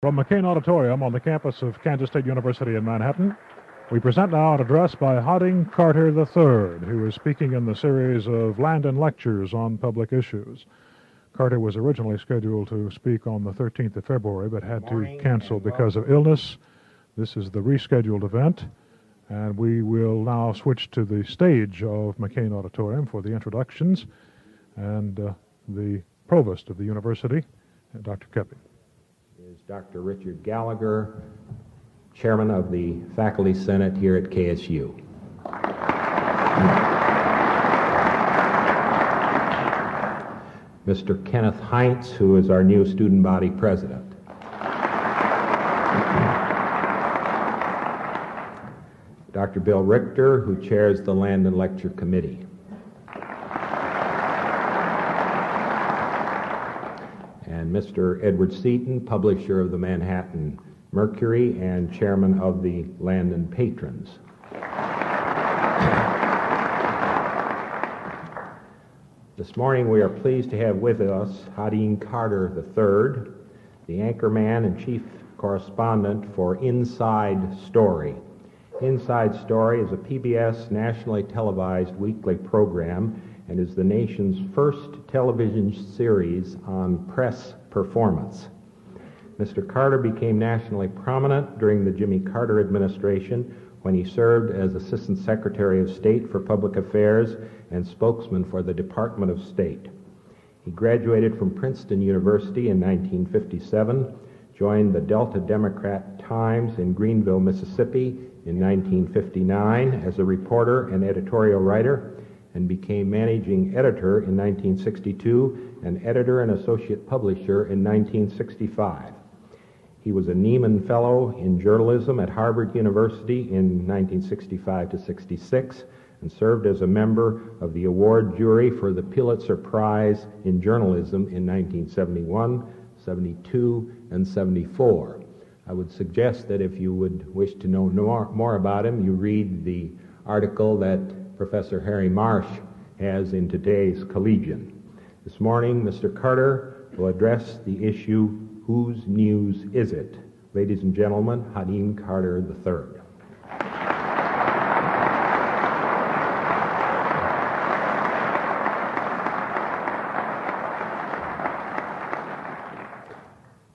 From McCain Auditorium on the campus of Kansas State University in Manhattan, we present now an address by Hodding Carter III, who is speaking in the series of Landon Lectures on public issues. Carter was originally scheduled to speak on the 13th of February, but had to cancel because of illness. This is the rescheduled event, and we will now switch to the stage of McCain Auditorium for the introductions, and the provost of the university, Dr. Kepi. Is Dr. Richard Gallagher, chairman of the Faculty Senate here at KSU. Mr. Kenneth Heinz, who is our new student body president. Dr. Bill Richter, who chairs the Landon Lecture Committee. And Mr. Edward Seaton, publisher of the Manhattan Mercury and chairman of the Landon Patrons. This morning we are pleased to have with us Hodding Carter III, the anchorman and chief correspondent for Inside Story. Inside Story is a PBS nationally televised weekly program and is the nation's first television series on press performance. Mr. Carter became nationally prominent during the Jimmy Carter administration when he served as Assistant Secretary of State for Public Affairs and spokesman for the Department of State. He graduated from Princeton University in 1957, joined the Delta Democrat Times in Greenville, Mississippi in 1959 as a reporter and editorial writer, and became managing editor in 1962 and editor and associate publisher in 1965. He was a Nieman Fellow in journalism at Harvard University in 1965 to 66 and served as a member of the award jury for the Pulitzer Prize in Journalism in 1971, 72, and 74. I would suggest that if you would wish to know more about him, you read the article that Professor Harry Marsh has in today's Collegian. This morning, Mr. Carter will address the issue, Whose News Is It? Ladies and gentlemen, Hodding Carter III.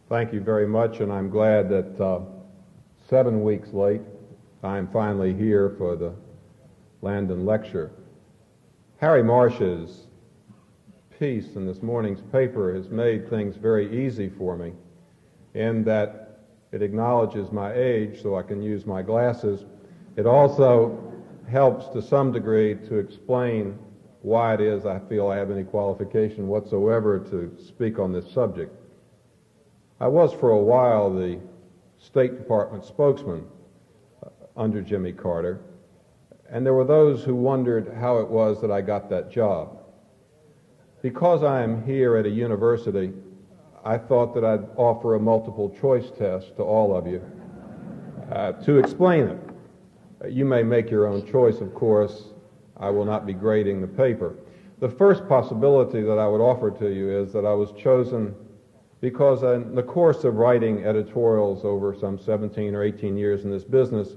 Thank you very much, and I'm glad that 7 weeks late, I'm finally here for the Landon Lecture. Harry Marsh's piece in this morning's paper has made things very easy for me in that it acknowledges my age so I can use my glasses. It also helps to some degree to explain why it is I feel I have any qualification whatsoever to speak on this subject. I was for a while the State Department spokesman under Jimmy Carter, and there were those who wondered how it was that I got that job. Because I am here at a university, I thought that I'd offer a multiple choice test to all of you to explain it. You may make your own choice, of course. I will not be grading the paper. The first possibility that I would offer to you is that I was chosen because in the course of writing editorials over some 17 or 18 years in this business,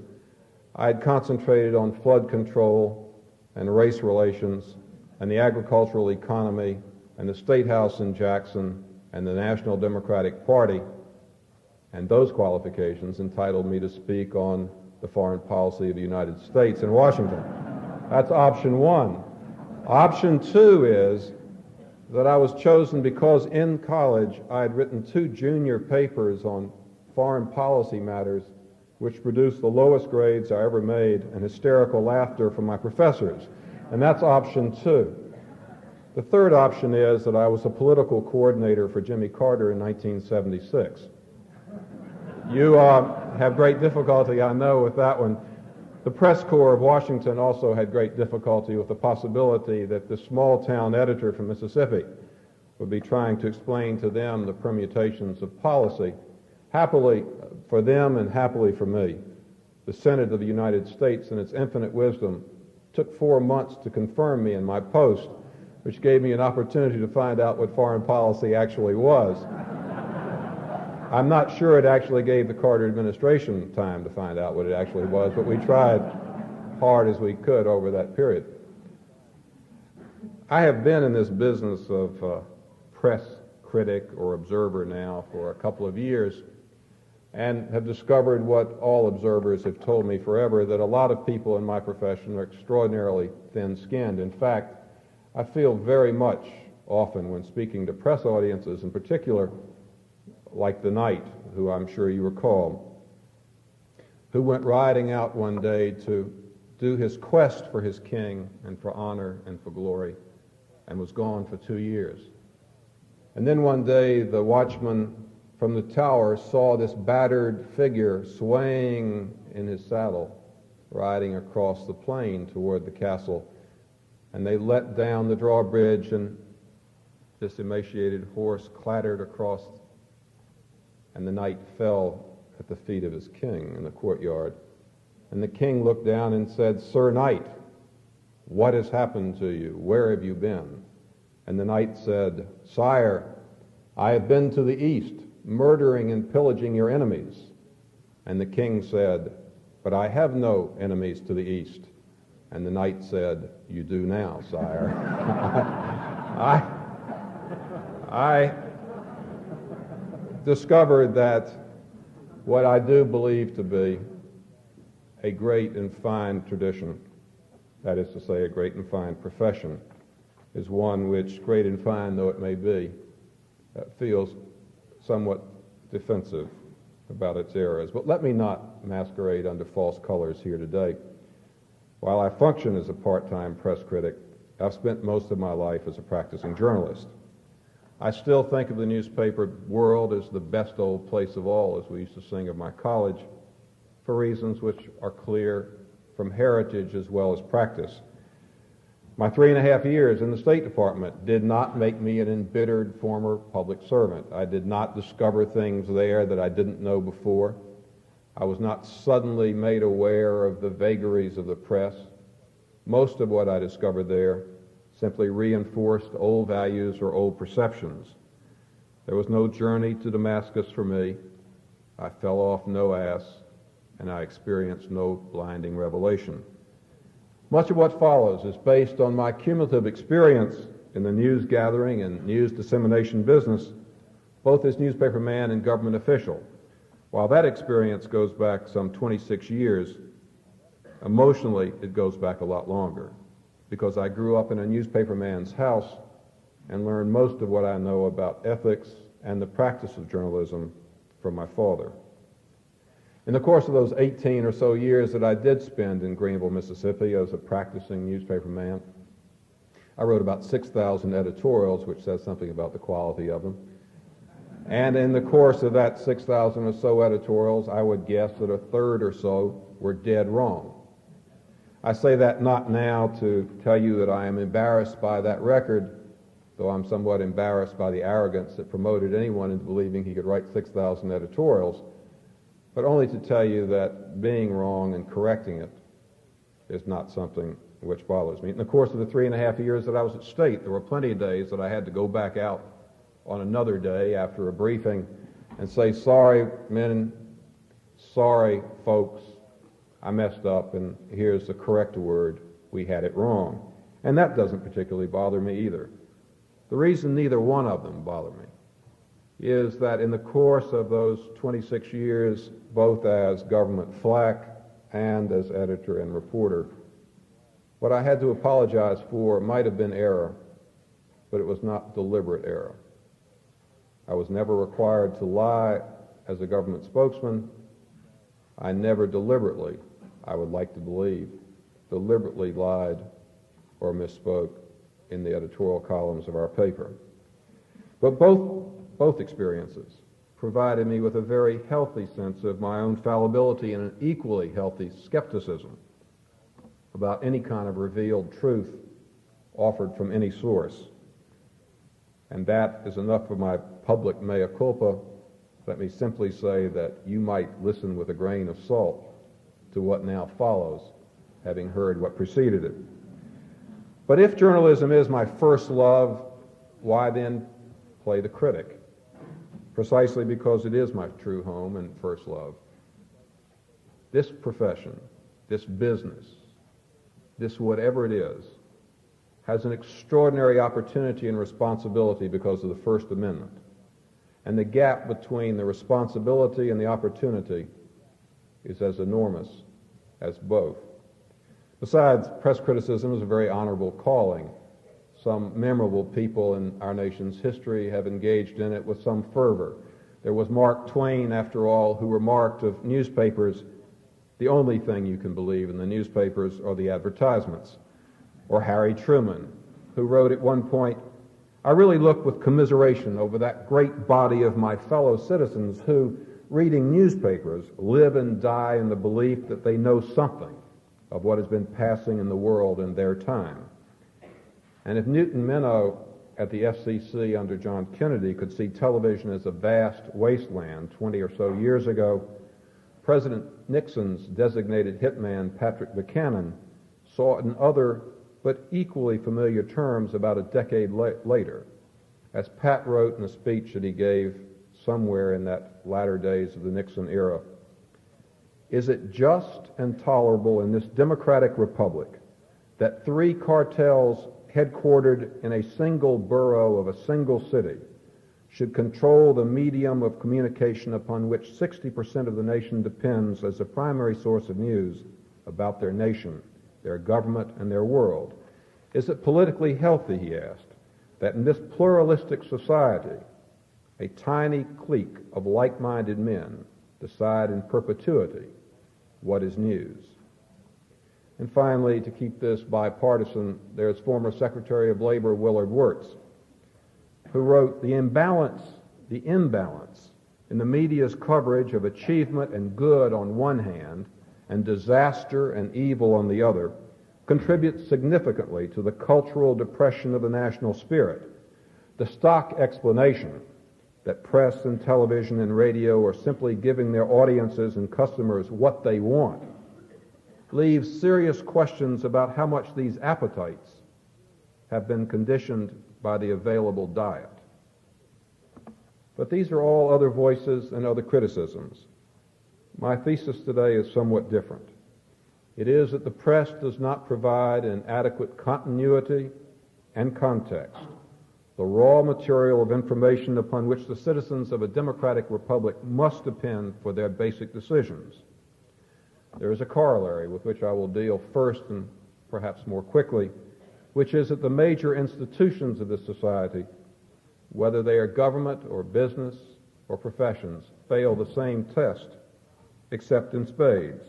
I had concentrated on flood control and race relations and the agricultural economy and the State House in Jackson and the National Democratic Party, and those qualifications entitled me to speak on the foreign policy of the United States in Washington. That's option one. Option two is that I was chosen because in college I had written 2 junior papers on foreign policy matters which produced the lowest grades I ever made and hysterical laughter from my professors. And that's option two. The third option is that I was a political coordinator for Jimmy Carter in 1976. You have great difficulty, I know, with that one. The press corps of Washington also had great difficulty with the possibility that the small-town editor from Mississippi would be trying to explain to them the permutations of policy. Happily for them and happily for me, the Senate of the United States, in its infinite wisdom, took 4 months to confirm me in my post, which gave me an opportunity to find out what foreign policy actually was. I'm not sure it actually gave the Carter administration time to find out what it actually was, but we tried hard as we could over that period. I have been in this business of press critic or observer now for a couple of years, and have discovered what all observers have told me forever, that a lot of people in my profession are extraordinarily thin-skinned. In fact, I feel very much often when speaking to press audiences, in particular, like the knight, who I'm sure you recall, who went riding out one day to do his quest for his king and for honor and for glory, and was gone for 2 years. And then one day the watchman from the tower saw this battered figure swaying in his saddle, riding across the plain toward the castle, and they let down the drawbridge, and this emaciated horse clattered across, and the knight fell at the feet of his king in the courtyard. And the king looked down and said, "Sir Knight, what has happened to you? Where have you been?" And the knight said, "Sire, I have been to the east, murdering and pillaging your enemies." And the king said, "But I have no enemies to the east." And the knight said, "You do now, sire." I discovered that what I do believe to be a great and fine tradition, that is to say, a great and fine profession, is one which, great and fine though it may be, feels somewhat defensive about its errors. But let me not masquerade under false colors here today. While I function as a part-time press critic, I've spent most of my life as a practicing journalist. I still think of the newspaper world as the best old place of all, as we used to sing of my college, for reasons which are clear from heritage as well as practice. My 3.5 years in the State Department did not make me an embittered former public servant. I did not discover things there that I didn't know before. I was not suddenly made aware of the vagaries of the press. Most of what I discovered there simply reinforced old values or old perceptions. There was no journey to Damascus for me. I fell off no ass, and I experienced no blinding revelation. Much of what follows is based on my cumulative experience in the news gathering and news dissemination business, both as newspaperman and government official. While that experience goes back some 26 years, emotionally it goes back a lot longer, because I grew up in a newspaperman's house and learned most of what I know about ethics and the practice of journalism from my father. In the course of those 18 or so years that I did spend in Greenville, Mississippi as a practicing newspaperman, I wrote about 6,000 editorials, which says something about the quality of them. And in the course of that 6,000 or so editorials, I would guess that a third or so were dead wrong. I say that not now to tell you that I am embarrassed by that record, though I'm somewhat embarrassed by the arrogance that promoted anyone into believing he could write 6,000 editorials, but only to tell you that being wrong and correcting it is not something which bothers me. In the course of the 3.5 years that I was at State, there were plenty of days that I had to go back out on another day after a briefing and say, "Sorry, men, sorry, folks, I messed up, and here's the correct word, we had it wrong." And that doesn't particularly bother me either. The reason neither one of them bother me is that in the course of those 26 years, both as government flack and as editor and reporter, what I had to apologize for might have been error, but it was not deliberate error. I was never required to lie as a government spokesman. I never deliberately, I would like to believe, deliberately lied or misspoke in the editorial columns of our paper. But both experiences provided me with a very healthy sense of my own fallibility and an equally healthy skepticism about any kind of revealed truth offered from any source. And that is enough of my public mea culpa. Let me simply say that you might listen with a grain of salt to what now follows, having heard what preceded it. But if journalism is my first love, why then play the critic? precisely because it is my true home and first love. This profession, this business, this whatever it is, has an extraordinary opportunity and responsibility because of the First Amendment. And the gap between the responsibility and the opportunity is as enormous as both. Besides, press criticism is a very honorable calling. Some memorable people in our nation's history have engaged in it with some fervor. There was Mark Twain, after all, who remarked of newspapers, the only thing you can believe in the newspapers are the advertisements. Or Harry Truman, who wrote at one point, I really look with commiseration over that great body of my fellow citizens who, reading newspapers, live and die in the belief that they know something of what has been passing in the world in their time. And if Newton Minow at the FCC under John Kennedy could see television as a vast wasteland 20 or so years ago, President Nixon's designated hitman, Patrick Buchanan, saw it in other but equally familiar terms about a decade later, as Pat wrote in a speech that he gave somewhere in that latter days of the Nixon era. Is it just and tolerable in this democratic republic that three cartels headquartered in a single borough of a single city should control the medium of communication upon which 60% of the nation depends as a primary source of news about their nation, their government, and their world? Is it politically healthy, he asked, that in this pluralistic society, a tiny clique of like-minded men decide in perpetuity what is news? And finally, to keep this bipartisan, there's former Secretary of Labor Willard Wirtz, who wrote, the imbalance in the media's coverage of achievement and good on one hand and disaster and evil on the other contributes significantly to the cultural depression of the national spirit. The stock explanation that press and television and radio are simply giving their audiences and customers what they want leaves serious questions about how much these appetites have been conditioned by the available diet. But these are all other voices and other criticisms. My thesis today is somewhat different. It is that the press does not provide an adequate continuity and context, the raw material of information upon which the citizens of a democratic republic must depend for their basic decisions. There is a corollary with which I will deal first and perhaps more quickly, which is that the major institutions of this society, whether they are government or business or professions, fail the same test, except in spades.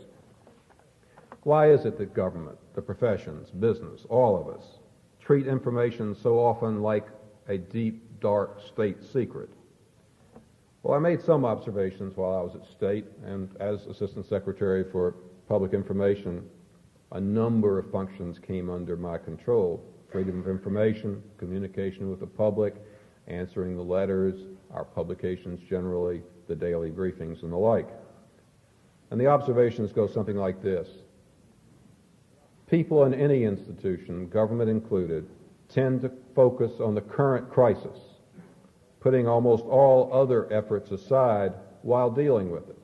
Why is it that government, the professions, business, all of us, treat information so often like a deep, dark state secret? Well, I made some observations while I was at State, and as Assistant Secretary for Public Information, a number of functions came under my control. Freedom of information, communication with the public, answering the letters, our publications generally, the daily briefings, and the like. And the observations go something like this. People in any institution, government included, tend to focus on the current crisis, putting almost all other efforts aside while dealing with it,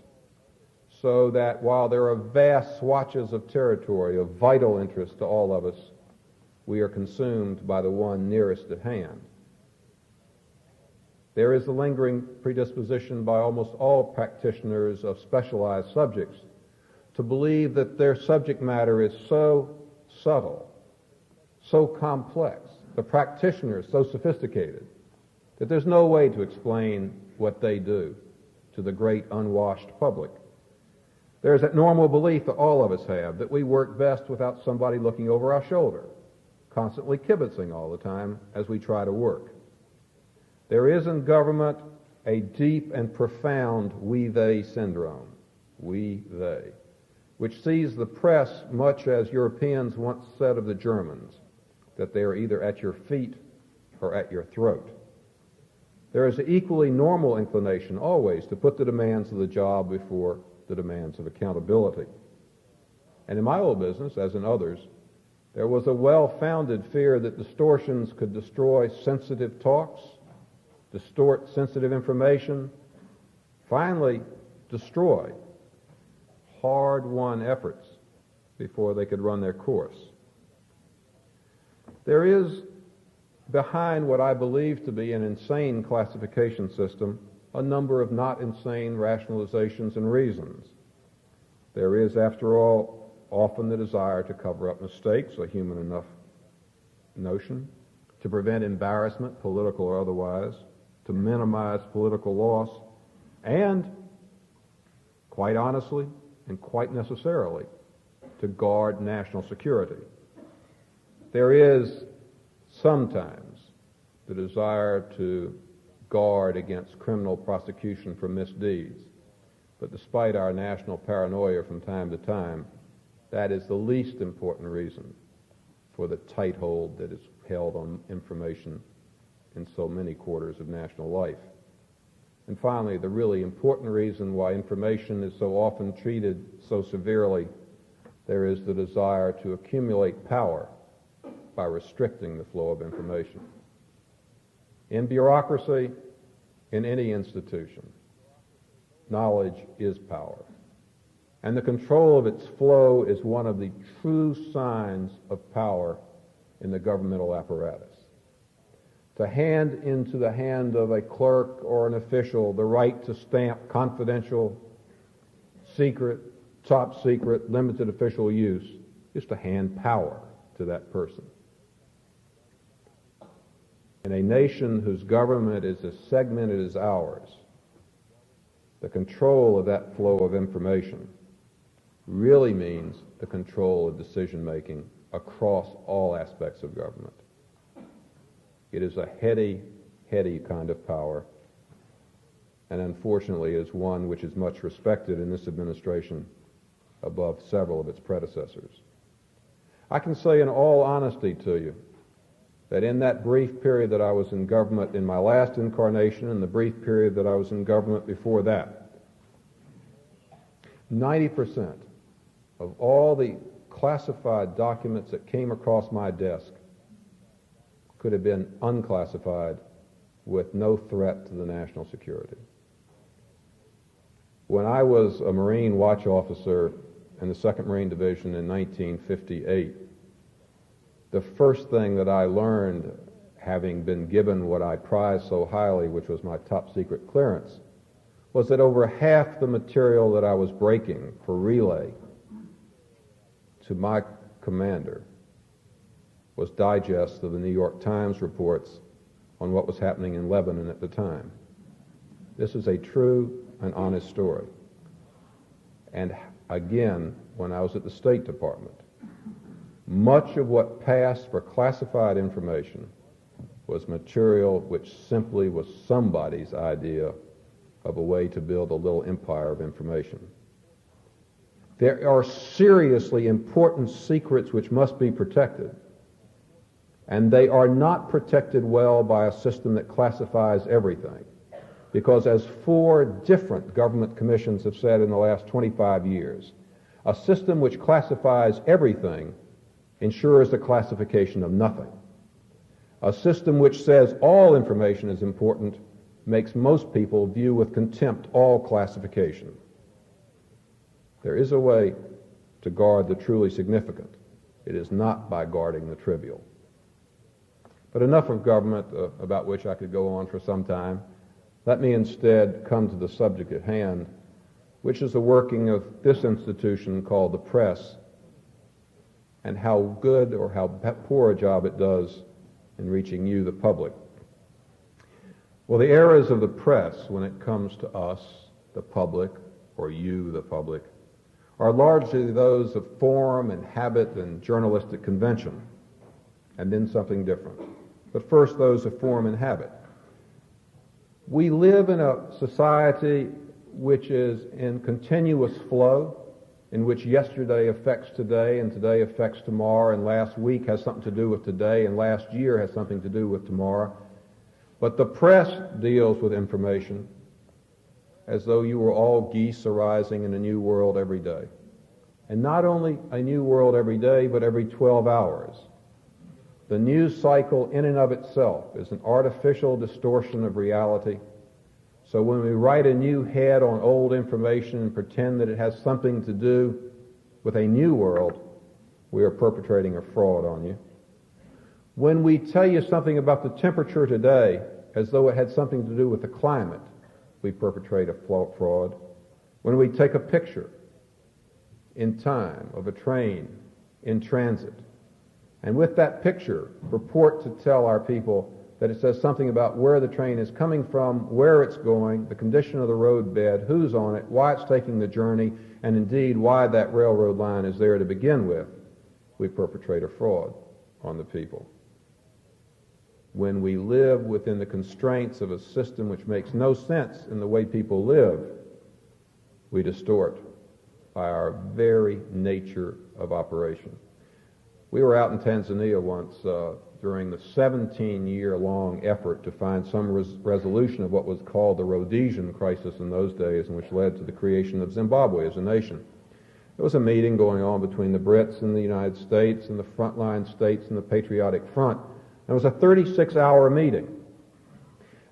so that while there are vast swatches of territory of vital interest to all of us, we are consumed by the one nearest at hand. There is a lingering predisposition by almost all practitioners of specialized subjects to believe that their subject matter is so subtle, so complex, the practitioner is so sophisticated, that there's no way to explain what they do to the great unwashed public. There's that normal belief that all of us have, that we work best without somebody looking over our shoulder, constantly kibitzing all the time as we try to work. There is in government a deep and profound we-they syndrome, we-they, which sees the press much as Europeans once said of the Germans, that they are either at your feet or at your throat. There is an equally normal inclination always to put the demands of the job before the demands of accountability. And in my old business, as in others, there was a well-founded fear that distortions could destroy sensitive talks distort sensitive information, finally destroy hard-won efforts before they could run their course. There is, behind what I believe to be an insane classification system, a number of not insane rationalizations and reasons. There is, after all, often the desire to cover up mistakes, a human enough notion, to prevent embarrassment, political or otherwise, to minimize political loss, and, quite honestly and quite necessarily, to guard national security. There is sometimes the desire to guard against criminal prosecution for misdeeds. But despite our national paranoia from time to time, that is the least important reason for the tight hold that is held on information in so many quarters of national life. And finally, the really important reason why information is so often treated so severely, there is the desire to accumulate power by restricting the flow of information. In bureaucracy, in any institution, knowledge is power. And the control of its flow is one of the true signs of power in the governmental apparatus. To hand into the hand of a clerk or an official the right to stamp confidential, secret, top secret, limited official use is to hand power to that person. In a nation whose government is as segmented as ours, the control of that flow of information really means the control of decision-making across all aspects of government. It is a heady, heady kind of power, and unfortunately is one which is much respected in this administration above several of its predecessors. I can say in all honesty to you that in that brief period that I was in government in my last incarnation and the brief period that I was in government before that, 90% of all the classified documents that came across my desk could have been unclassified with no threat to the national security. When I was a Marine watch officer in the 2nd Marine Division in 1958, the first thing that I learned, having been given what I prized so highly, which was my top secret clearance, was that over half the material that I was breaking for relay to my commander was digests of the New York Times reports on what was happening in Lebanon at the time. This is a true and honest story. And again, when I was at the State Department, much of what passed for classified information was material which simply was somebody's idea of a way to build a little empire of information. There are seriously important secrets which must be protected, and they are not protected well by a system that classifies everything, because as 4 different government commissions have said in the last 25 years, a system which classifies everything ensures the classification of nothing. A system which says all information is important makes most people view with contempt all classification. There is a way to guard the truly significant. It is not by guarding the trivial. But enough of government, about which I could go on for some time. Let me instead come to the subject at hand, which is the working of this institution called the press, and how good or how poor a job it does in reaching you, the public. Well, the errors of the press when it comes to us, the public, or you, the public, are largely those of form and habit and journalistic convention, and then something different. But first, those of form and habit. We live in a society which is in continuous flow, in which yesterday affects today, and today affects tomorrow, and last week has something to do with today, and last year has something to do with tomorrow. But the press deals with information as though you were all geese arising in a new world every day. And not only a new world every day, but every 12 hours. The news cycle in and of itself is an artificial distortion of reality. So when we write a new head on old information and pretend that it has something to do with a new world, we are perpetrating a fraud on you. When we tell you something about the temperature today as though it had something to do with the climate, we perpetrate a fraud. When we take a picture in time of a train in transit, and with that picture purport to tell our people that it says something about where the train is coming from, where it's going, the condition of the road bed, who's on it, why it's taking the journey, and indeed why that railroad line is there to begin with, we perpetrate a fraud on the people. When we live within the constraints of a system which makes no sense in the way people live, we distort by our very nature of operation. We were out in Tanzania once during the 17-year-long effort to find some resolution of what was called the Rhodesian Crisis in those days, and which led to the creation of Zimbabwe as a nation. There was a meeting going on between the Brits and the United States and the frontline states and the Patriotic Front. It was a 36-hour meeting.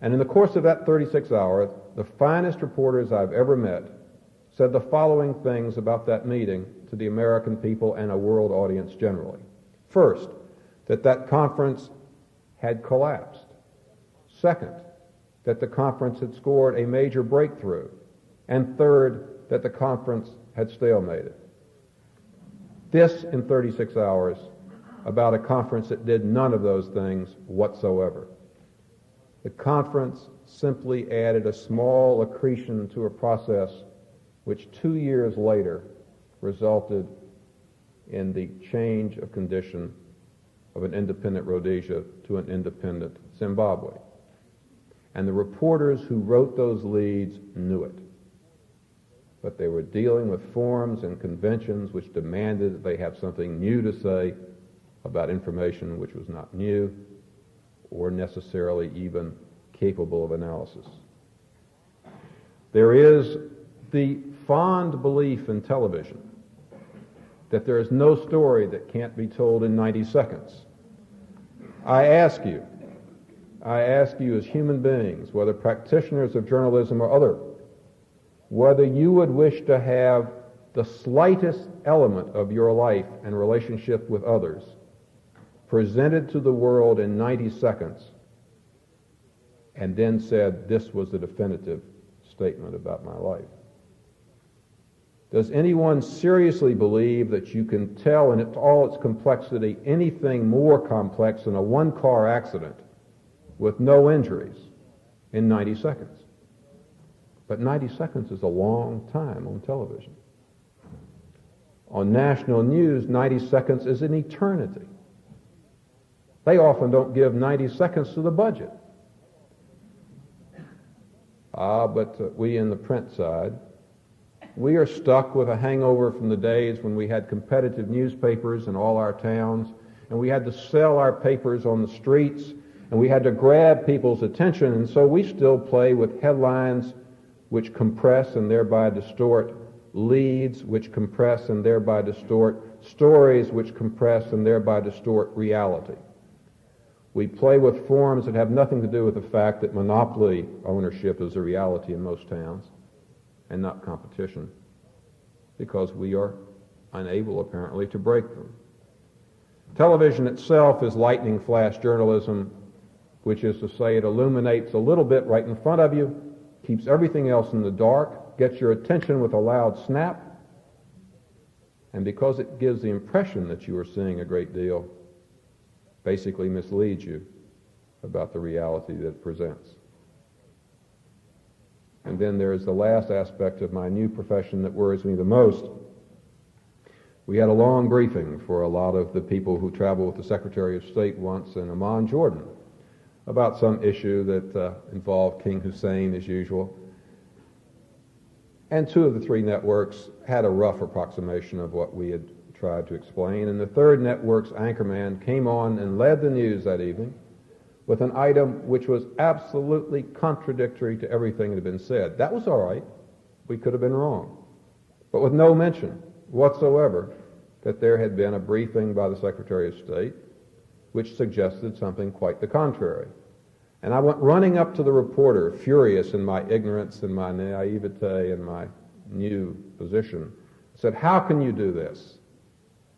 And in the course of that 36 hours, the finest reporters I've ever met said the following things about that meeting to the American people and a world audience generally. First, that conference had collapsed. Second, that the conference had scored a major breakthrough. And third, that the conference had stalemated. This in 36 hours about a conference that did none of those things whatsoever. The conference simply added a small accretion to a process which 2 years later resulted in the change of condition of an independent Rhodesia to an independent Zimbabwe. And the reporters who wrote those leads knew it. But they were dealing with forms and conventions which demanded that they have something new to say about information which was not new or necessarily even capable of analysis. There is the fond belief in television that there is no story that can't be told in 90 seconds. I ask you as human beings, whether practitioners of journalism or other, whether you would wish to have the slightest element of your life and relationship with others presented to the world in 90 seconds and then said, this was the definitive statement about my life. Does anyone seriously believe that you can tell in all its complexity anything more complex than a one-car accident with no injuries in 90 seconds? But 90 seconds is a long time on television. On national news, 90 seconds is an eternity. They often don't give 90 seconds to the budget. But we in the print side, we are stuck with a hangover from the days when we had competitive newspapers in all our towns, and we had to sell our papers on the streets, and we had to grab people's attention, and so we still play with headlines which compress and thereby distort, leads which compress and thereby distort, stories which compress and thereby distort reality. We play with forms that have nothing to do with the fact that monopoly ownership is a reality in most towns and not competition, because we are unable, apparently, to break them. Television itself is lightning flash journalism, which is to say it illuminates a little bit right in front of you, keeps everything else in the dark, gets your attention with a loud snap, and because it gives the impression that you are seeing a great deal, basically misleads you about the reality that it presents. And then there is the last aspect of my new profession that worries me the most. We had a long briefing for a lot of the people who travel with the Secretary of State once in Amman, Jordan, about some issue that involved King Hussein as usual. And two of the three networks had a rough approximation of what we had tried to explain, and the third network's Anchorman came on and led the news that evening with an item which was absolutely contradictory to everything that had been said. That was all right. We could have been wrong. But with no mention whatsoever that there had been a briefing by the Secretary of State, which suggested something quite the contrary. And I went running up to the reporter, furious in my ignorance and my naivete and my new position, said, "How can you do this?"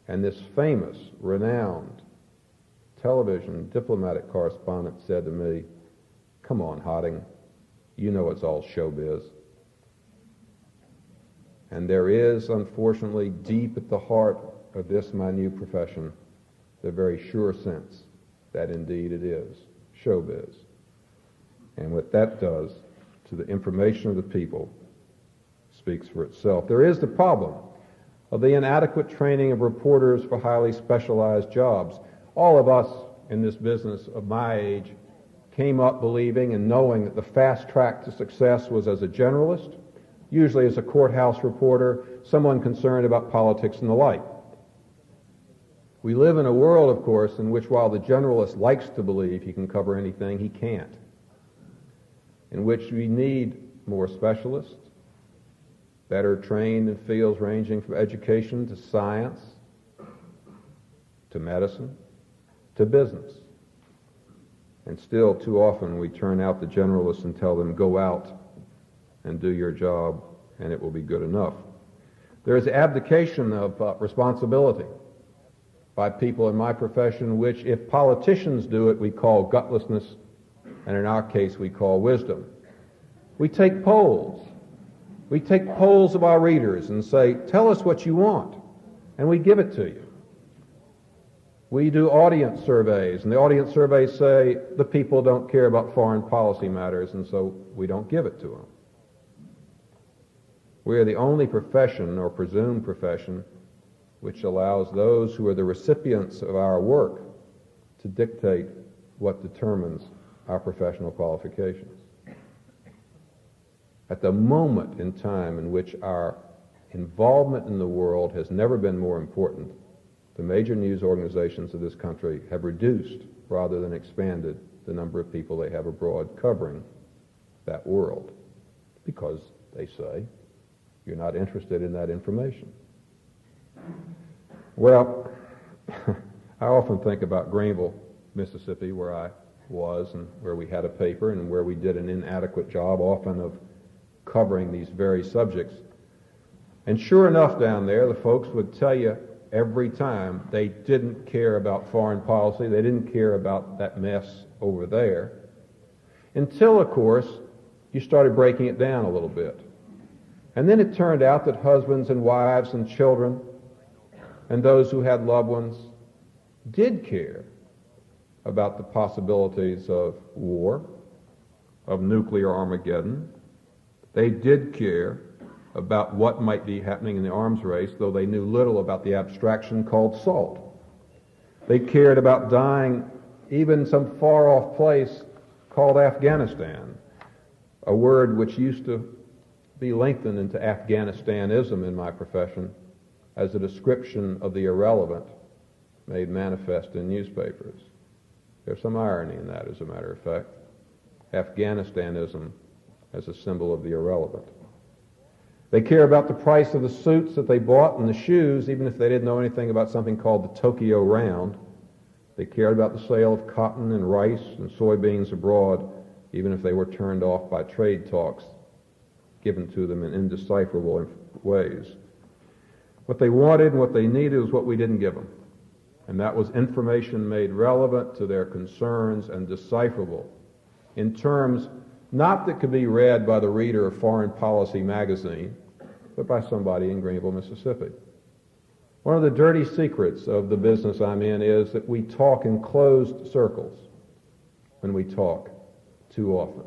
And this famous, renowned television diplomatic correspondent said to me, "Come on, Hodding, you know it's all showbiz." And there is, unfortunately, deep at the heart of this my new profession, the very sure sense that indeed it is showbiz. And what that does to the information of the people speaks for itself. There is the problem of the inadequate training of reporters for highly specialized jobs. All of us in this business of my age came up believing and knowing that the fast track to success was as a generalist, usually as a courthouse reporter, someone concerned about politics and the like. We live in a world, of course, in which while the generalist likes to believe he can cover anything, he can't. In which we need more specialists, better trained in fields ranging from education to science, to medicine, to business. And still, too often, we turn out the generalists and tell them, "Go out and do your job, and it will be good enough." There is abdication of responsibility by people in my profession, which, if politicians do it, we call gutlessness, and in our case, we call wisdom. We take polls. We take polls of our readers and say, "Tell us what you want," and we give it to you. We do audience surveys, and the audience surveys say the people don't care about foreign policy matters, and so we don't give it to them. We are the only profession, or presumed profession, which allows those who are the recipients of our work to dictate what determines our professional qualifications. At the moment in time in which our involvement in the world has never been more important, the major news organizations of this country have reduced rather than expanded the number of people they have abroad covering that world, because they say, "You're not interested in that information." Well, I often think about Greenville, Mississippi, where I was and where we had a paper and where we did an inadequate job often of covering these very subjects. And sure enough, down there, the folks would tell you every time they didn't care about foreign policy, they didn't care about that mess over there, until, of course, you started breaking it down a little bit. And then it turned out that husbands and wives and children and those who had loved ones did care about the possibilities of war, of nuclear Armageddon. They did care about what might be happening in the arms race, though they knew little about the abstraction called SALT. They cared about dying even in some far-off place called Afghanistan, a word which used to be lengthened into Afghanistanism in my profession as a description of the irrelevant made manifest in newspapers. There's some irony in that, as a matter of fact. Afghanistanism as a symbol of the irrelevant. They care about the price of the suits that they bought and the shoes, even if they didn't know anything about something called the Tokyo Round. They cared about the sale of cotton and rice and soybeans abroad, even if they were turned off by trade talks given to them in indecipherable ways. What they wanted and what they needed was what we didn't give them. And that was information made relevant to their concerns and decipherable in terms not that could be read by the reader of Foreign Policy magazine, but by somebody in Greenville, Mississippi. One of the dirty secrets of the business I'm in is that we talk in closed circles when we talk too often.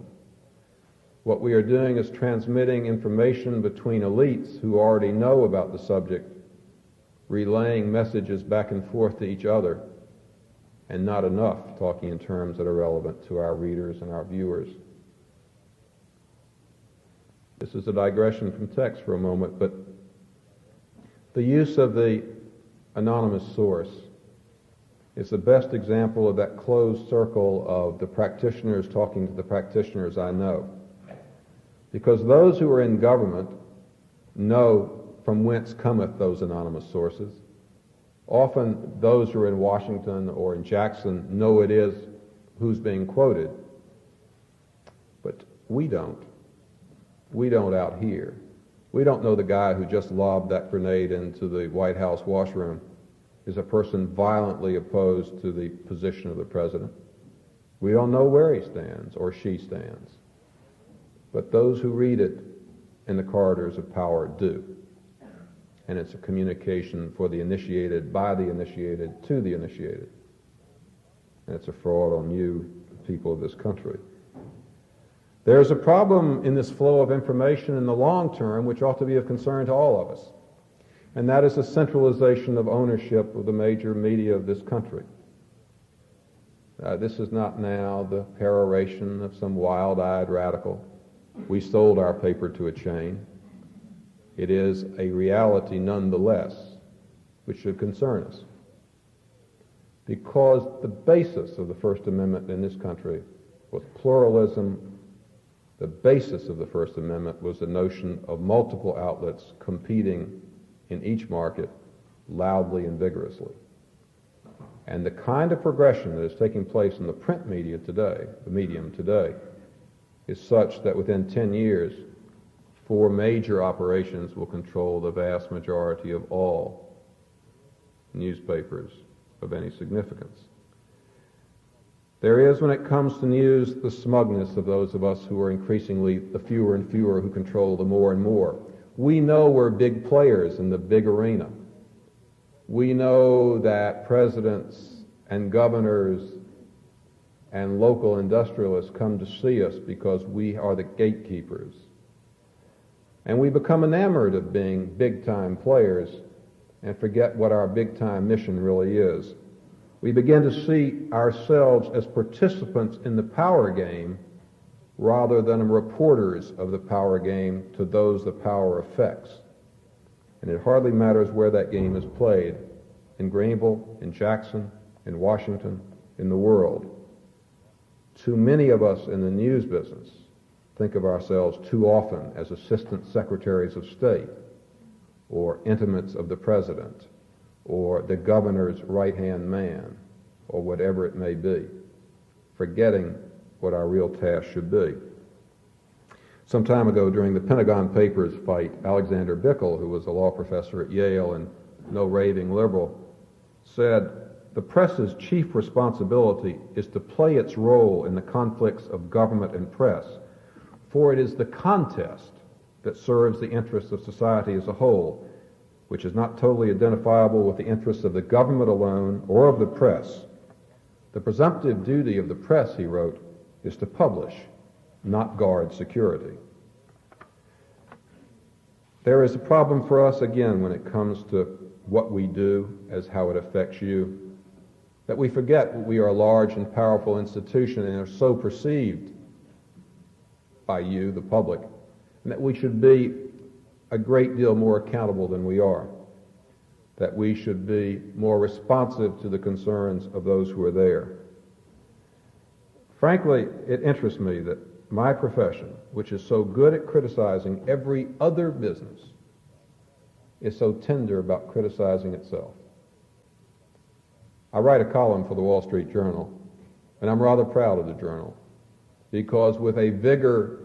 What we are doing is transmitting information between elites who already know about the subject, relaying messages back and forth to each other, and not enough talking in terms that are relevant to our readers and our viewers. This is a digression from text for a moment, but the use of the anonymous source is the best example of that closed circle of the practitioners talking to the practitioners I know. Because those who are in government know from whence cometh those anonymous sources. Often those who are in Washington or in Jackson know it is who's being quoted, but we don't. We don't out here. We don't know the guy who just lobbed that grenade into the White House washroom is a person violently opposed to the position of the president. We don't know where he stands or she stands. But those who read it in the corridors of power do. And it's a communication for the initiated, by the initiated, to the initiated. And it's a fraud on you, people of this country. There's a problem in this flow of information in the long term which ought to be of concern to all of us. And that is the centralization of ownership of the major media of this country. This is not now the peroration of some wild-eyed radical. We sold our paper to a chain. It is a reality nonetheless, which should concern us. Because the basis of the First Amendment in this country was pluralism. The basis of the First Amendment was the notion of multiple outlets competing in each market loudly and vigorously. And the kind of progression that is taking place in the print media today, the medium today, is such that within 10 years, 4 major operations will control the vast majority of all newspapers of any significance. There is, when it comes to news, the smugness of those of us who are increasingly the fewer and fewer who control the more and more. We know we're big players in the big arena. We know that presidents and governors and local industrialists come to see us because we are the gatekeepers. And we become enamored of being big-time players and forget what our big-time mission really is. We begin to see ourselves as participants in the power game rather than reporters of the power game to those the power affects. And it hardly matters where that game is played, in Greenville, in Jackson, in Washington, in the world. Too many of us in the news business think of ourselves too often as assistant secretaries of state or intimates of the president or the governor's right-hand man, or whatever it may be, forgetting what our real task should be. Some time ago, during the Pentagon Papers fight, Alexander Bickel, who was a law professor at Yale and no raving liberal, said, "The press's chief responsibility is to play its role in the conflicts of government and press, for it is the contest that serves the interests of society as a whole, which is not totally identifiable with the interests of the government alone or of the press. The presumptive duty of the press," he wrote, "is to publish, not guard security." There is a problem for us, again, when it comes to what we do as how it affects you, that we forget that we are a large and powerful institution and are so perceived by you, the public, and that we should be a great deal more accountable than we are, that we should be more responsive to the concerns of those who are there. Frankly, it interests me that my profession, which is so good at criticizing every other business, is so tender about criticizing itself. I write a column for the Wall Street Journal, and I'm rather proud of the journal, because with a vigor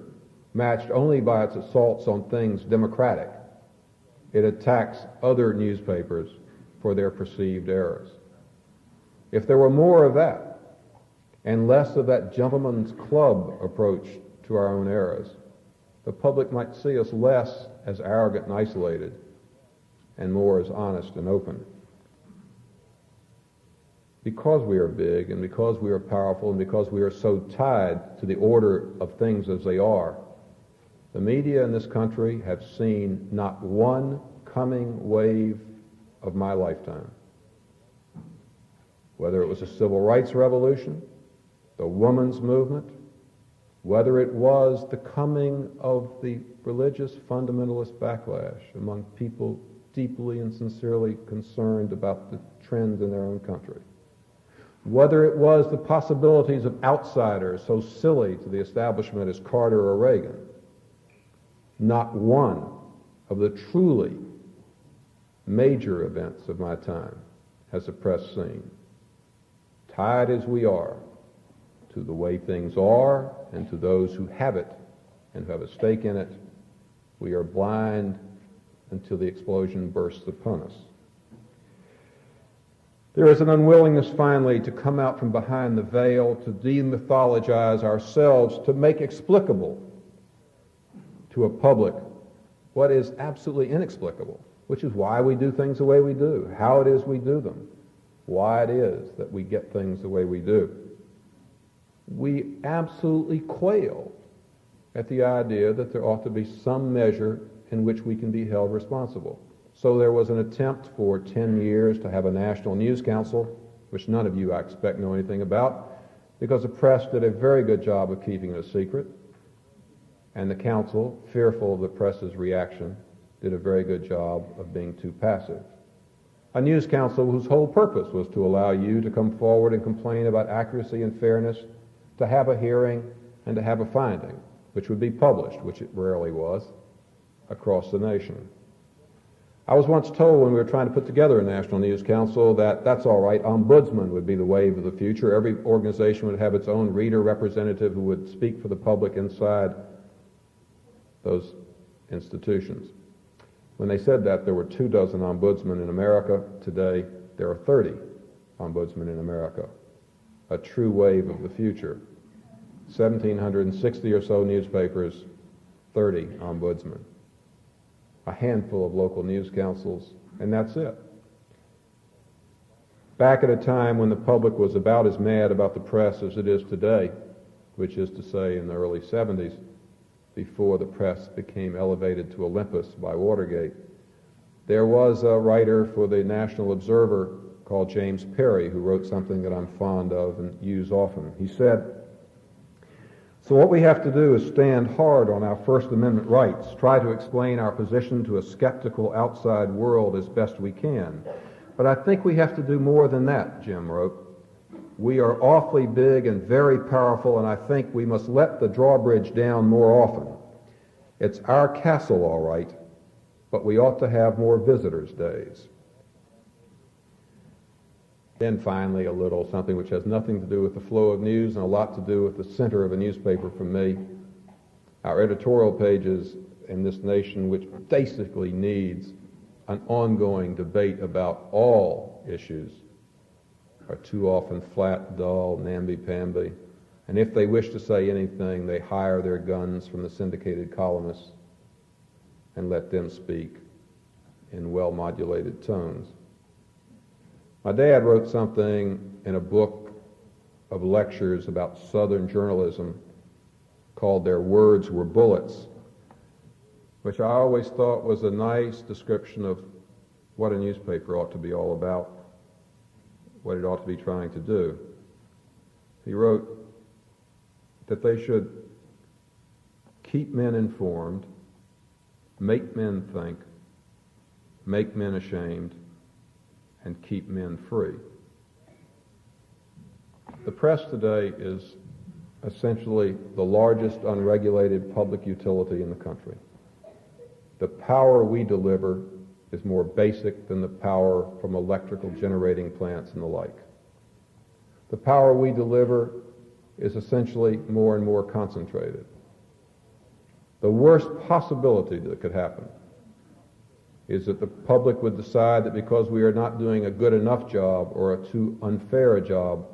matched only by its assaults on things democratic, it attacks other newspapers for their perceived errors. If there were more of that, and less of that gentleman's club approach to our own errors, the public might see us less as arrogant and isolated, and more as honest and open. Because we are big, and because we are powerful, and because we are so tied to the order of things as they are, the media in this country have seen not one coming wave of my lifetime. Whether it was a civil rights revolution, the women's movement, whether it was the coming of the religious fundamentalist backlash among people deeply and sincerely concerned about the trends in their own country, whether it was the possibilities of outsiders so silly to the establishment as Carter or Reagan, not one of the truly major events of my time has the press seen. Tied as we are to the way things are and to those who have it and who have a stake in it, we are blind until the explosion bursts upon us. There is an unwillingness finally to come out from behind the veil, to demythologize ourselves, to make explicable to a public what is absolutely inexplicable, which is why we do things the way we do, how it is we do them, why it is that we get things the way we do. We absolutely quail at the idea that there ought to be some measure in which we can be held responsible. So there was an attempt for 10 years to have a National News Council, which none of you, I expect, know anything about, because the press did a very good job of keeping it a secret, and the council, fearful of the press's reaction, did a very good job of being too passive. A news council whose whole purpose was to allow you to come forward and complain about accuracy and fairness, to have a hearing, and to have a finding, which would be published, which it rarely was, across the nation. I was once told when we were trying to put together a National News Council that that's all right, ombudsman would be the wave of the future. Every organization would have its own reader representative who would speak for the public inside those institutions. When they said that, there were 24 ombudsmen in America. Today, there are 30 ombudsmen in America. A true wave of the future. 1,760 or so newspapers, 30 ombudsmen. A handful of local news councils, and that's it. Back at a time when the public was about as mad about the press as it is today, which is to say in the early 70s, before the press became elevated to Olympus by Watergate, there was a writer for the National Observer called James Perry who wrote something that I'm fond of and use often. He said, "So what we have to do is stand hard on our First Amendment rights, try to explain our position to a skeptical outside world as best we can. But I think we have to do more than that," Jim wrote. "We are awfully big and very powerful, and I think we must let the drawbridge down more often. It's our castle, all right, but we ought to have more visitors' days." Then finally a little something which has nothing to do with the flow of news and a lot to do with the center of a newspaper for me. Our editorial pages in this nation, which basically needs an ongoing debate about all issues, are too often flat, dull, namby-pamby. And if they wish to say anything, they hire their guns from the syndicated columnists and let them speak in well-modulated tones. My dad wrote something in a book of lectures about Southern journalism called Their Words Were Bullets, which I always thought was a nice description of what a newspaper ought to be all about, what it ought to be trying to do. He wrote that they should keep men informed, make men think, make men ashamed, and keep men free. The press today is essentially the largest unregulated public utility in the country. The power we deliver is more basic than the power from electrical generating plants and the like. The power we deliver is essentially more and more concentrated. The worst possibility that could happen is that the public would decide that because we are not doing a good enough job or a too unfair a job,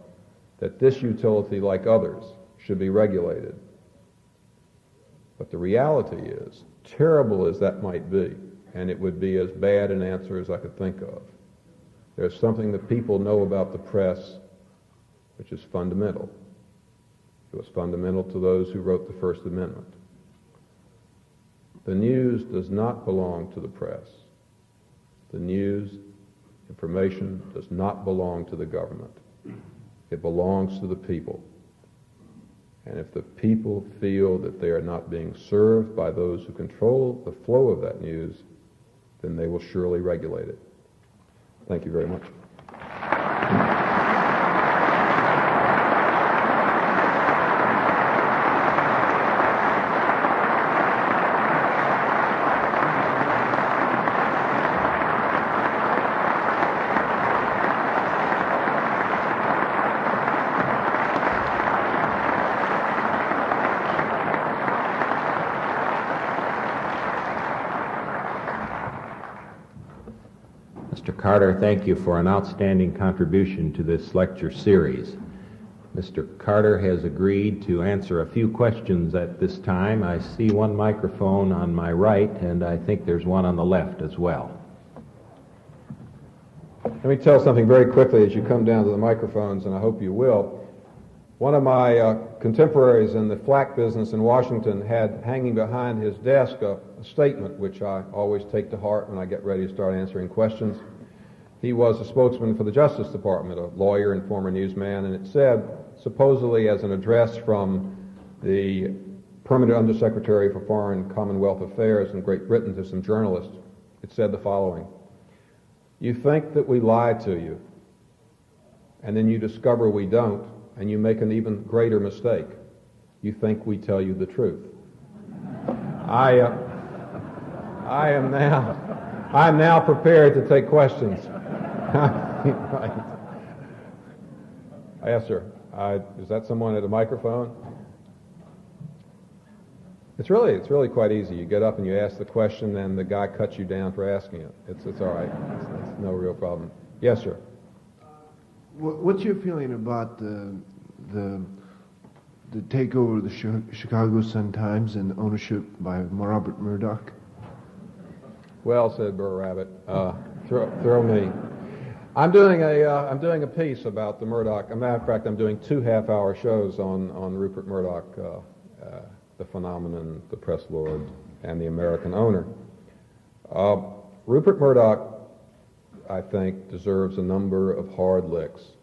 that this utility, like others, should be regulated. But the reality is, terrible as that might be, and it would be as bad an answer as I could think of, there's something that people know about the press which is fundamental. It was fundamental to those who wrote the First Amendment. The news does not belong to the press. The news, information, does not belong to the government. It belongs to the people. And if the people feel that they are not being served by those who control the flow of that news, then they will surely regulate it. Thank you very much. Mr. Carter, thank you for an outstanding contribution to this lecture series. Mr. Carter has agreed to answer a few questions at this time. I see one microphone on my right, and I think there's one on the left as well. Let me tell something very quickly as you come down to the microphones, and I hope you will. One of my contemporaries in the flack business in Washington had hanging behind his desk a statement which I always take to heart when I get ready to start answering questions. He was a spokesman for the Justice Department, a lawyer and former newsman, and it said, supposedly as an address from the Permanent Undersecretary for Foreign Commonwealth Affairs in Great Britain to some journalists, it said the following: "You think that we lie to you, and then you discover we don't, and you make an even greater mistake. You think we tell you the truth." I'm now prepared to take questions. Right. Yes, sir. Is that someone at a microphone? It's really quite easy. You get up and you ask the question, and the guy cuts you down for asking it. It's all right. It's no real problem. Yes, sir. What's your feeling about the takeover of the Chicago Sun-Times and ownership by Robert Murdoch? Well said, Burr Rabbit. Throw me. I'm doing a piece about the Murdoch. As a matter of fact, I'm doing 2 half-hour shows on Rupert Murdoch, the phenomenon, the press lord, and the American owner. Rupert Murdoch, I think, deserves a number of hard licks.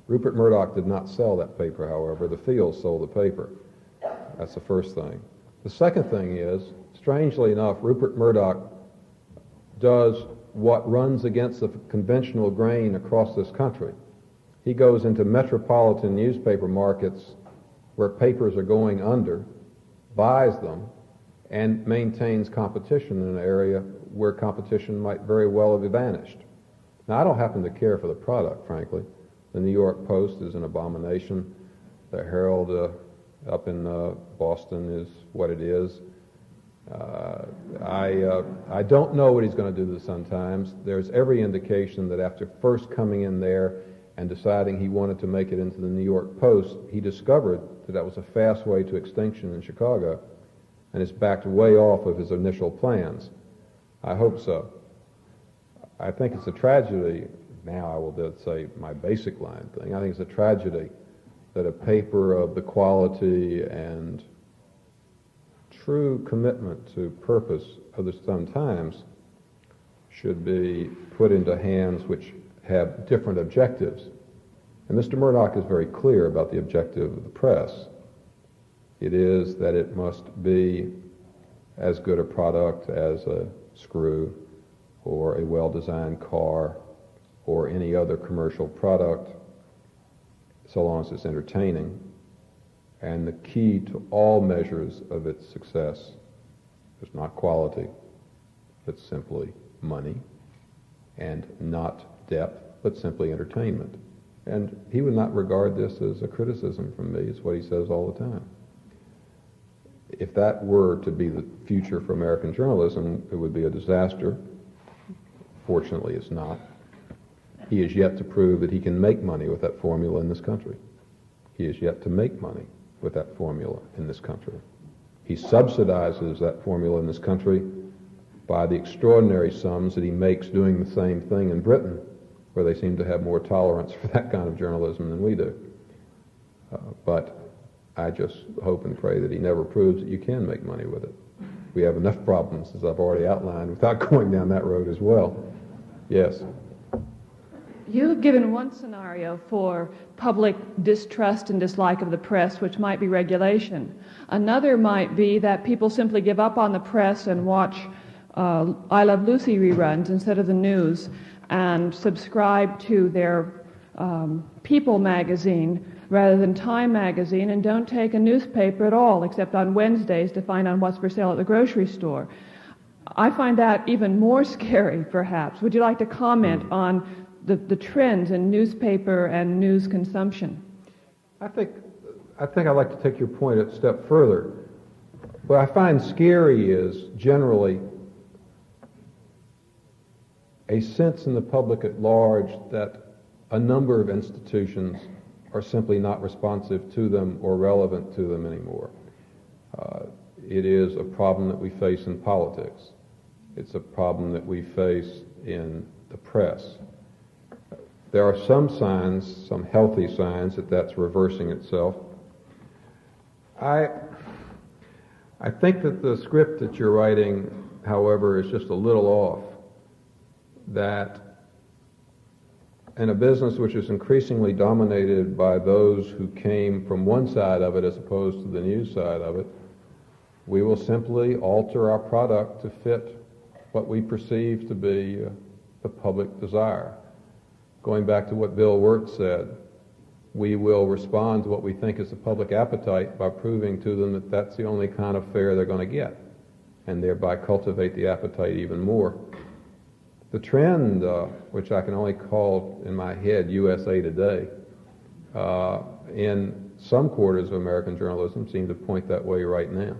Rupert Murdoch did not sell that paper, however. The Fields sold the paper. That's the first thing. The second thing is, strangely enough, Rupert Murdoch does what runs against the conventional grain across this country. He goes into metropolitan newspaper markets where papers are going under, buys them, and maintains competition in an area where competition might very well have vanished. Now, I don't happen to care for the product, frankly. The New York Post is an abomination. The Herald up in Boston is what it is. I don't know what he's going to do to the Sun-Times. There's every indication that after first coming in there and deciding he wanted to make it into the New York Post, he discovered that that was a fast way to extinction in Chicago, and it's backed way off of his initial plans. I hope so. I think it's a tragedy. Now I will say my basic line thing. I think it's a tragedy that a paper of the quality and true commitment to purpose of the Sun-Times should be put into hands which have different objectives. And Mr. Murdoch is very clear about the objective of the press. It is that it must be as good a product as a screw or a well-designed car or any other commercial product, so long as it's entertaining. And the key to all measures of its success is not quality, but simply money, and not depth, but simply entertainment. And he would not regard this as a criticism from me. It's what he says all the time. If that were to be the future for American journalism, it would be a disaster. Fortunately, it's not. He is yet to prove that he can make money with that formula in this country. He is yet to make money with that formula in this country. He subsidizes that formula in this country by the extraordinary sums that he makes doing the same thing in Britain, where they seem to have more tolerance for that kind of journalism than we do. But I just hope and pray that he never proves that you can make money with it. We have enough problems, as I've already outlined, without going down that road as well. Yes? You've given one scenario for public distrust and dislike of the press, which might be regulation. Another might be that people simply give up on the press and watch I Love Lucy reruns instead of the news and subscribe to their People magazine rather than Time magazine and don't take a newspaper at all except on Wednesdays to find out what's for sale at the grocery store. I find that even more scary, perhaps. Would you like to comment on the trends in newspaper and news consumption? I think I'd like to take your point a step further. What I find scary is generally a sense in the public at large that a number of institutions are simply not responsive to them or relevant to them anymore. It is a problem that we face in politics. It's a problem that we face in the press. There are some signs, some healthy signs, that that's reversing itself. I think that the script that you're writing, however, is just a little off. That in a business which is increasingly dominated by those who came from one side of it as opposed to the news side of it, we will simply alter our product to fit what we perceive to be the public desire. Going back to what Bill Wirt said, we will respond to what we think is the public appetite by proving to them that that's the only kind of fare they're going to get, and thereby cultivate the appetite even more. The trend, which I can only call in my head USA Today, in some quarters of American journalism seem to point that way right now,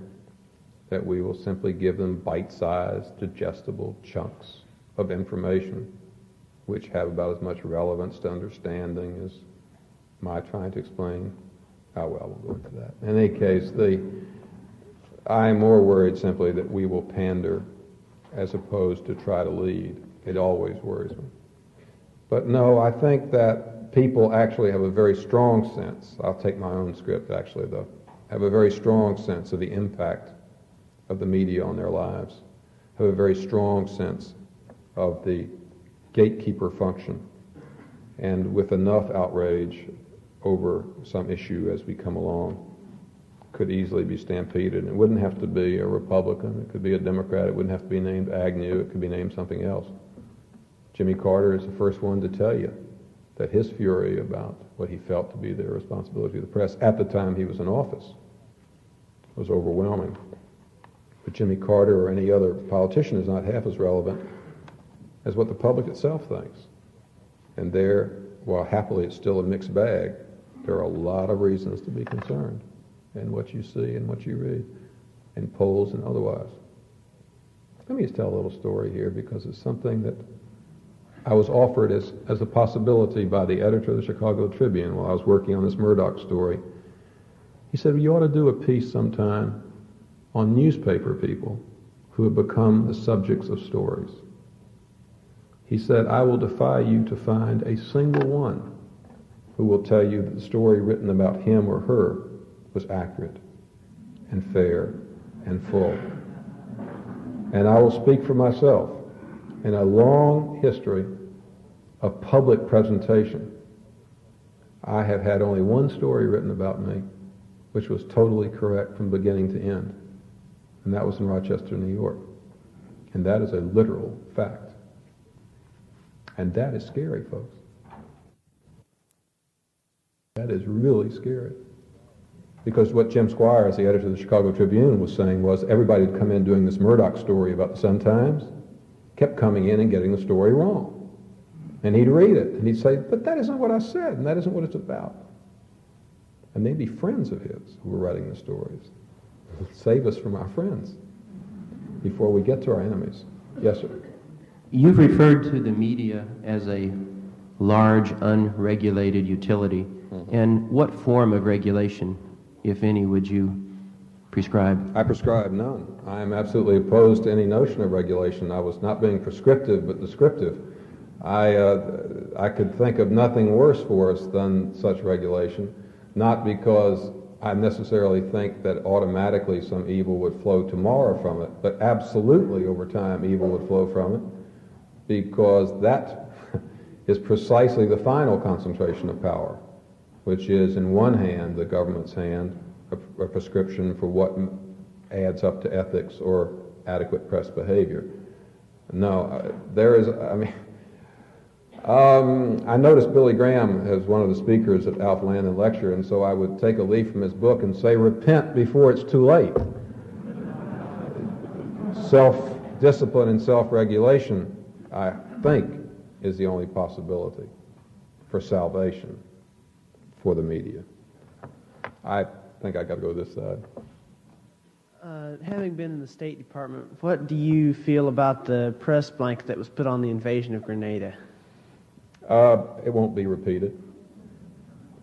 that we will simply give them bite-sized, digestible chunks of information which have about as much relevance to understanding as my trying to explain. Oh, well, we'll go into that. In any case, I'm more worried simply that we will pander as opposed to try to lead. It always worries me. But no, I think that people actually have a very strong sense, I'll take my own script actually though, have a very strong sense of the impact of the media on their lives, have a very strong sense of the gatekeeper function, and with enough outrage over some issue as we come along, could easily be stampeded. It wouldn't have to be a Republican, it could be a Democrat, it wouldn't have to be named Agnew, it could be named something else. Jimmy Carter is the first one to tell you that his fury about what he felt to be the responsibility of the press at the time he was in office was overwhelming. But Jimmy Carter or any other politician is not half as relevant as what the public itself thinks. And there, while happily it's still a mixed bag, there are a lot of reasons to be concerned in what you see and what you read, in polls and otherwise. Let me just tell a little story here because it's something that I was offered as a possibility by the editor of the Chicago Tribune while I was working on this Murdoch story. He said, well, you ought to do a piece sometime on newspaper people who have become the subjects of stories. He said, I will defy you to find a single one who will tell you that the story written about him or her was accurate and fair and full. And I will speak for myself. In a long history of public presentation, I have had only one story written about me which was totally correct from beginning to end. And that was in Rochester, New York. And that is a literal fact. And that is scary, folks. That is really scary. Because what Jim Squires, the editor of the Chicago Tribune, was saying was everybody had come in doing this Murdoch story about the Sun-Times, kept coming in and getting the story wrong. And he'd read it, and he'd say, but that isn't what I said, and that isn't what it's about. And they'd be friends of his who were writing the stories. Save us from our friends before we get to our enemies. Yes, sir. You've referred to the media as a large, unregulated utility. Mm-hmm. And what form of regulation, if any, would you prescribe? I prescribe none. I am absolutely opposed to any notion of regulation. I was not being prescriptive, but descriptive. I could think of nothing worse for us than such regulation, not because I necessarily think that automatically some evil would flow tomorrow from it, but absolutely over time evil would flow from it, because that is precisely the final concentration of power, which is in one hand, the government's hand, a prescription for what adds up to ethics or adequate press behavior. No, there is, I noticed Billy Graham as one of the speakers at Landon Lecture, and so I would take a leaf from his book and say, repent before it's too late. Self-discipline and self-regulation, I think, is the only possibility for salvation for the media. I think I got to go this side. Having been in the State Department, what do you feel about the press blanket that was put on the invasion of Grenada? It won't be repeated.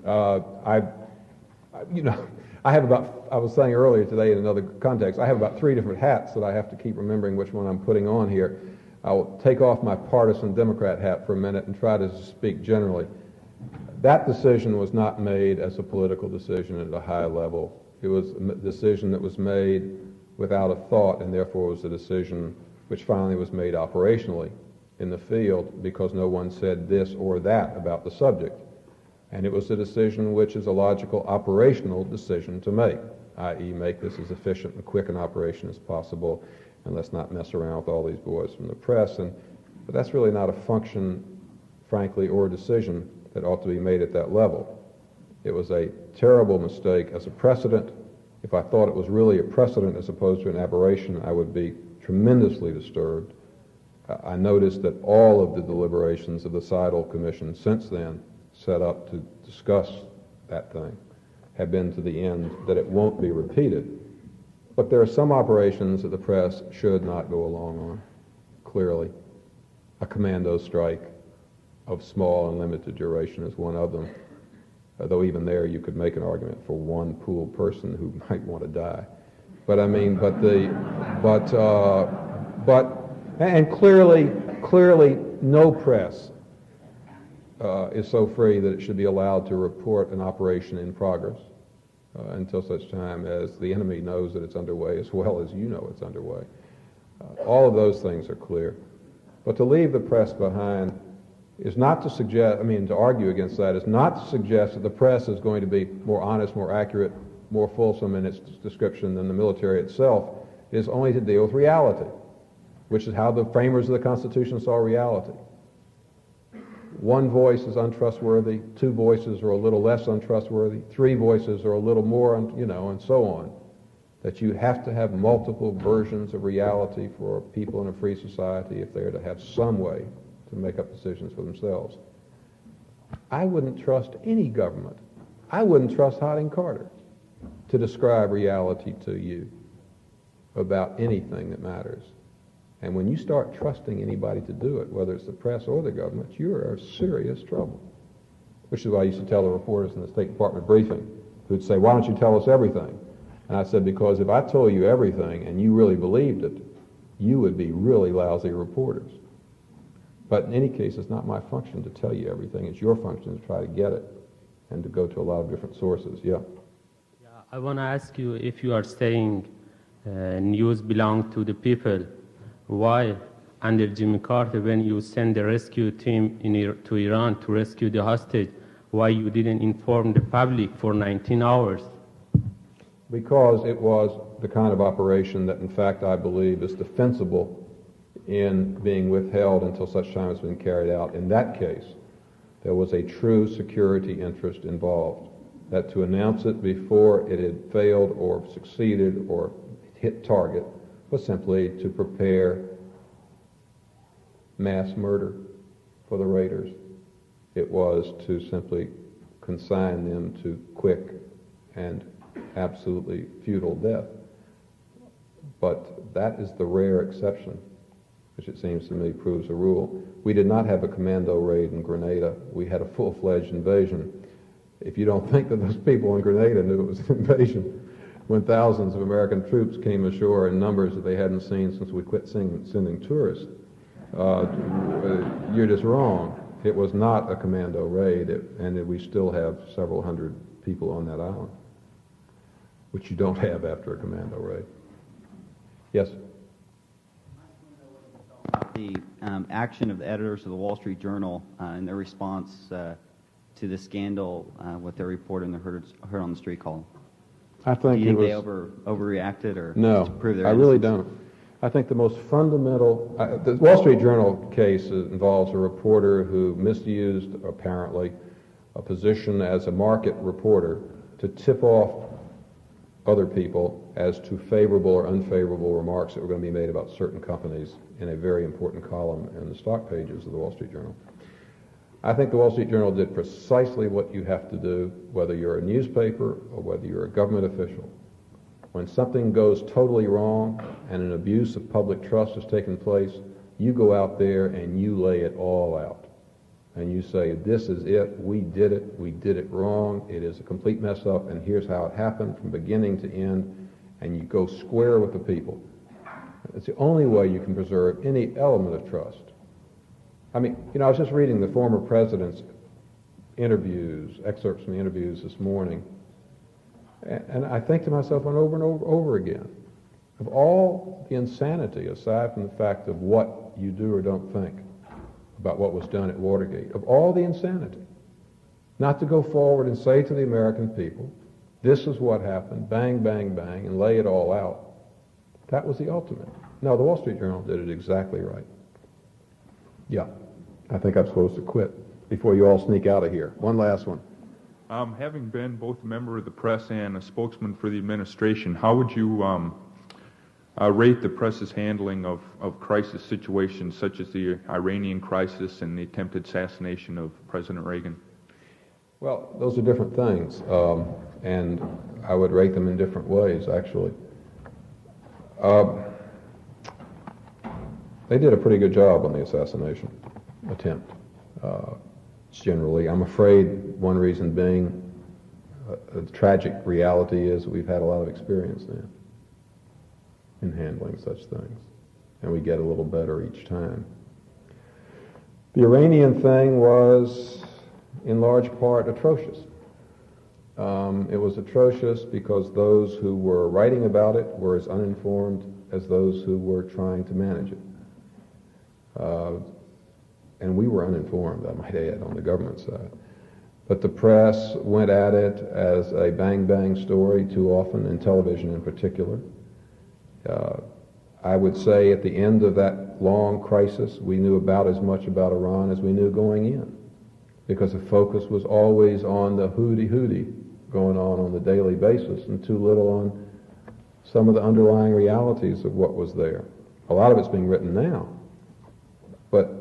I have about, I was saying earlier today in another context, I have about 3 different hats that I have to keep remembering which one I'm putting on here. I'll take off my partisan Democrat hat for a minute and try to speak generally. That decision was not made as a political decision at a high level. It was a decision that was made without a thought, and therefore was a decision which finally was made operationally in the field because no one said this or that about the subject. And it was a decision which is a logical operational decision to make, i.e. make this as efficient and quick an operation as possible, and let's not mess around with all these boys from the press. But that's really not a function, frankly, or a decision that ought to be made at that level. It was a terrible mistake as a precedent. If I thought it was really a precedent as opposed to an aberration, I would be tremendously disturbed. I noticed that all of the deliberations of the Seidel Commission since then, set up to discuss that thing, have been to the end that it won't be repeated. But there are some operations that the press should not go along on, clearly. A commando strike of small and limited duration is one of them. Though even there you could make an argument for one pooled person who might want to die. But I mean, and clearly no press is so free that it should be allowed to report an operation in progress until such time as the enemy knows that it's underway as well as you know it's underway. All of those things are clear. But to leave the press behind is not to suggest, to argue against that is not to suggest that the press is going to be more honest, more accurate, more fulsome in its description than the military itself. It is only to deal with reality, which is how the framers of the Constitution saw reality. One voice is untrustworthy, 2 voices are a little less untrustworthy, 3 voices are a little more, and so on. That you have to have multiple versions of reality for people in a free society if they are to have some way to make up decisions for themselves. I wouldn't trust any government. I wouldn't trust Hodding Carter to describe reality to you about anything that matters. And when you start trusting anybody to do it, whether it's the press or the government, you're in serious trouble. Which is what I used to tell the reporters in the State Department briefing, who'd say, why don't you tell us everything? And I said, because if I told you everything and you really believed it, you would be really lousy reporters. But in any case, it's not my function to tell you everything. It's your function to try to get it and to go to a lot of different sources. Yeah. I want to ask you, if you are saying news belongs to the people, why under Jimmy Carter, when you send the rescue team to Iran to rescue the hostage, why you didn't inform the public for 19 hours? Because it was the kind of operation that, in fact, I believe is defensible in being withheld until such time as it's been carried out. In that case, there was a true security interest involved, that to announce it before it had failed or succeeded or hit target was simply to prepare mass murder for the raiders. It was to simply consign them to quick and absolutely futile death. But that is the rare exception, which it seems to me proves a rule. We did not have a commando raid in Grenada. We had a full-fledged invasion. If you don't think that those people in Grenada knew it was an invasion, when thousands of American troops came ashore in numbers that they hadn't seen since we quit sending tourists, you're just wrong. It was not a commando raid, and we still have several hundred people on that island, which you don't have after a commando raid. Yes? The action of the editors of the Wall Street Journal and their response to the scandal, what they reported in the Heard on the Street column. I think Do you think they overreacted or no, to prove their I innocence? really don't. I think the most fundamental, the Wall Street Journal case involves a reporter who misused, apparently, a position as a market reporter to tip off other people as to favorable or unfavorable remarks that were going to be made about certain companies in a very important column in the stock pages of the Wall Street Journal. I think the Wall Street Journal did precisely what you have to do, whether you're a newspaper or whether you're a government official. When something goes totally wrong and an abuse of public trust has taken place, you go out there and you lay it all out. And you say, this is it, we did it wrong, it is a complete mess up, and here's how it happened from beginning to end, and you go square with the people. It's the only way you can preserve any element of trust. I mean, you know, I was just reading the former president's interviews, excerpts from the interviews this morning, and I think to myself over and over again, of all the insanity, aside from the fact of what you do or don't think about what was done at Watergate, of all the insanity, not to go forward and say to the American people, this is what happened, bang, bang, bang, and lay it all out. That was the ultimate. No, the Wall Street Journal did it exactly right. Yeah, I think I'm supposed to quit before you all sneak out of here. One last one. Having been both a member of the press and a spokesman for the administration, how would you rate the press's handling of crisis situations such as the Iranian crisis and the attempted assassination of President Reagan? Well, those are different things, and I would rate them in different ways, actually. They did a pretty good job on the assassination attempt. Generally, I'm afraid one reason being a tragic reality is we've had a lot of experience now in handling such things, and we get a little better each time. The Iranian thing was, in large part, atrocious. It was atrocious because those who were writing about it were as uninformed as those who were trying to manage it. And we were uninformed, I might add, on the government side. But the press went at it as a bang-bang story too often, in television in particular. I would say at the end of that long crisis, we knew about as much about Iran as we knew going in, because the focus was always on the hooty-hooty going on the daily basis and too little on some of the underlying realities of what was there. A lot of it's being written now, but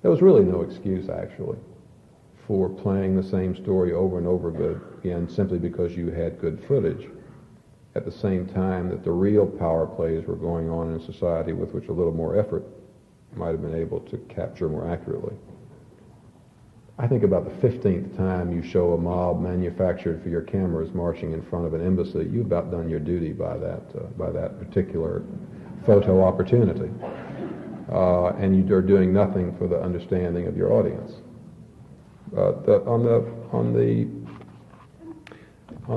there was really no excuse, actually, for playing the same story over and over again simply because you had good footage, at the same time that the real power plays were going on in society with which a little more effort might have been able to capture more accurately. I think about the 15th time you show a mob manufactured for your cameras marching in front of an embassy, you've about done your duty by that particular photo opportunity. And you are doing nothing for the understanding of your audience. On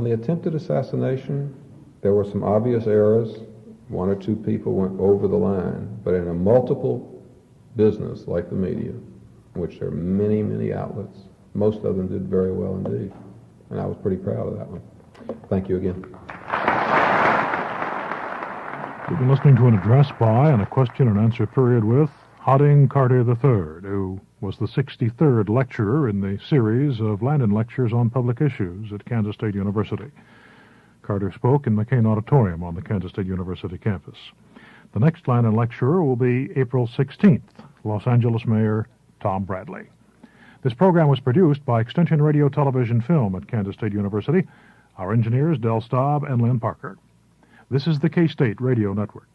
the attempted assassination, there were some obvious errors. One or two people went over the line, but in a multiple business like the media, in which there are many, many outlets, most of them did very well indeed. And I was pretty proud of that one. Thank you again. We've been listening to an address by and a question and answer period with Hodding Carter III, who was the 63rd lecturer in the series of Landon Lectures on Public Issues at Kansas State University. Carter spoke in McCain Auditorium on the Kansas State University campus. The next Landon lecturer will be April 16th, Los Angeles Mayor Tom Bradley. This program was produced by Extension Radio Television Film at Kansas State University. Our engineers, Del Staub and Lynn Parker. This is the K-State Radio Network.